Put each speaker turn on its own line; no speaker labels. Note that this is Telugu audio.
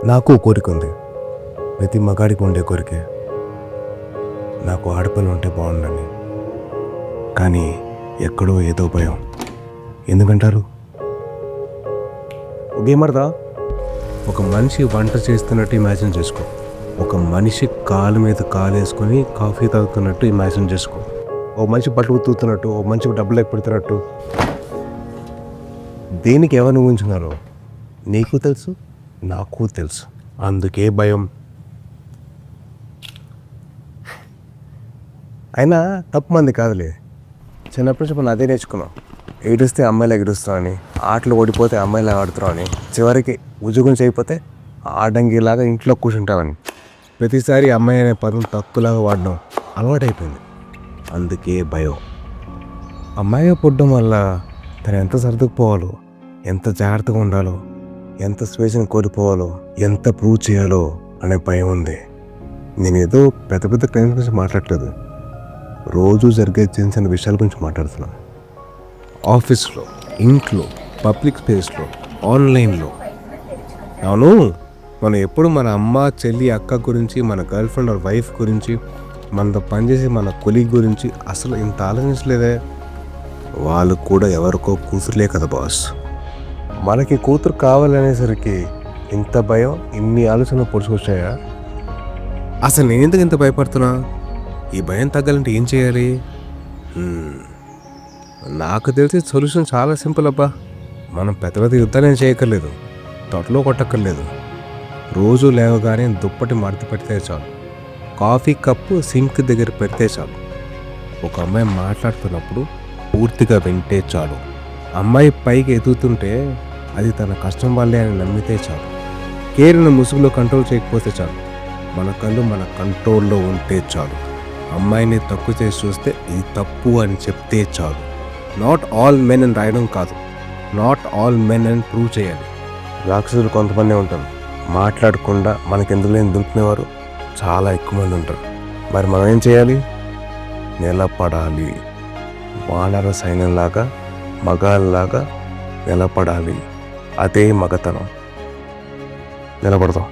నాకు కోరిక ఉంది, ప్రతి మగాడికి ఉండే కోరికే, నాకు ఆడపిల్ల ఉంటే బాగుండని. కానీ ఎక్కడో ఏదో భయం. ఎందుకంటారు? గేమర్దా, ఒక మనిషి వంట చేస్తున్నట్టు ఇమాజిన్ చేసుకో. ఒక మనిషి కాలు మీద కాలు వేసుకొని కాఫీ తాగుతున్నట్టు ఇమాజిన్ చేసుకో. ఓ మనిషి బట్టలు ఉతుకుతున్నట్టు, ఓ మనిషికి డబ్బులు పెడుతున్నట్టు. దేనికి ఎవరిని ఊహించున్నారో నీకు తెలుసు, నాకు తెలుసు. అందుకే భయం. అయినా తప్పు మంది కాదులే. చిన్నప్పటి నుంచి మనం అదే నేర్చుకున్నాం. ఏడుస్తే అమ్మాయిలు ఎగురుస్తాం అని, ఆటలు ఓడిపోతే అమ్మాయిలు ఆడుతున్నాం అని, చివరికి ఉద్యోగం చేయకపోతే ఆడంగిలాగా ఇంట్లో కూర్చుంటామని. ప్రతిసారి అమ్మాయి అనే పదం తక్కువలాగా వాడడం అలవాటైపోయింది. అందుకే భయం. అమ్మాయిగా పుట్టడం వల్ల తను ఎంత సర్దుకుపోవాలో, ఎంత జాగ్రత్తగా ఉండాలో, ఎంత స్వేచ్ఛను కోల్పోవాలో, ఎంత ప్రూవ్ చేయాలో అనే భయం ఉంది. నేను ఏదో పెద్ద పెద్ద క్లైమ్స్ గురించి మాట్లాడలేదు, రోజు జరిగే చిన్న చిన్న విషయాల గురించి మాట్లాడుతున్నాను. ఆఫీస్లో, ఇంట్లో, పబ్లిక్ స్పేస్లో, ఆన్లైన్లో. అవును, మనం ఎప్పుడు మన అమ్మ, చెల్లి, అక్క గురించి, మన గర్ల్ ఫ్రెండ్ ఆర్ వైఫ్ గురించి, మనతో పనిచేసి మన కొలీగ్ గురించి అసలు ఇంత ఆలోచించలేదే. వాళ్ళు కూడా ఎవరికో కూతురులే కదా బాస్. మనకి కూతురు కావాలనేసరికి ఇంత భయం, ఇన్ని ఆలోచనలు పొడుచుకొచ్చాయా? అసలు నేను ఎందుకు ఇంత భయపడుతున్నా? ఈ భయం తగ్గాలంటే ఏం చేయాలి? నాకు తెలిసి సొల్యూషన్ చాలా సింపుల్ అబ్బా. మనం పెద్ద పెద్ద యుద్ధాలు చేయక్కర్లేదు, తొట్టలో కొట్టక్కర్లేదు. రోజు లేవగానే దుప్పటి మడత పెడితే చాలు, కాఫీ కప్పు సింక్ దగ్గర పెడితే చాలు, ఒక అమ్మాయి మాట్లాడుతున్నప్పుడు పూర్తిగా వింటే చాలు, అమ్మాయి పైకి ఎదుగుతుంటే అది తన కష్టం వల్లే అని నమ్మితే చాలు, కేరిన ముసుగులో కంట్రోల్ చేయకపోతే చాలు, మన కళ్ళు మన కంట్రోల్లో ఉంటే చాలు, అమ్మాయిని తక్కువ చేసి చూస్తే ఇది తప్పు అని చెప్తే చాలు. నాట్ ఆల్ మెన్ అని రాయడం కాదు, నాట్ ఆల్ మెన్ అని ప్రూవ్ చేయాలి. రాక్షసులు కొంతమంది ఉంటారు, మాట్లాడకుండా మనకెందుకు లేని దొరికినవారు చాలా ఎక్కువ మంది ఉంటారు. మరి మనం ఏం చేయాలి? నిలబడాలి. వానర సైన్యంలాగా, మగాళ్ళలాగా నిలబడాలి. అదే మగతనం. నిలబడదాం.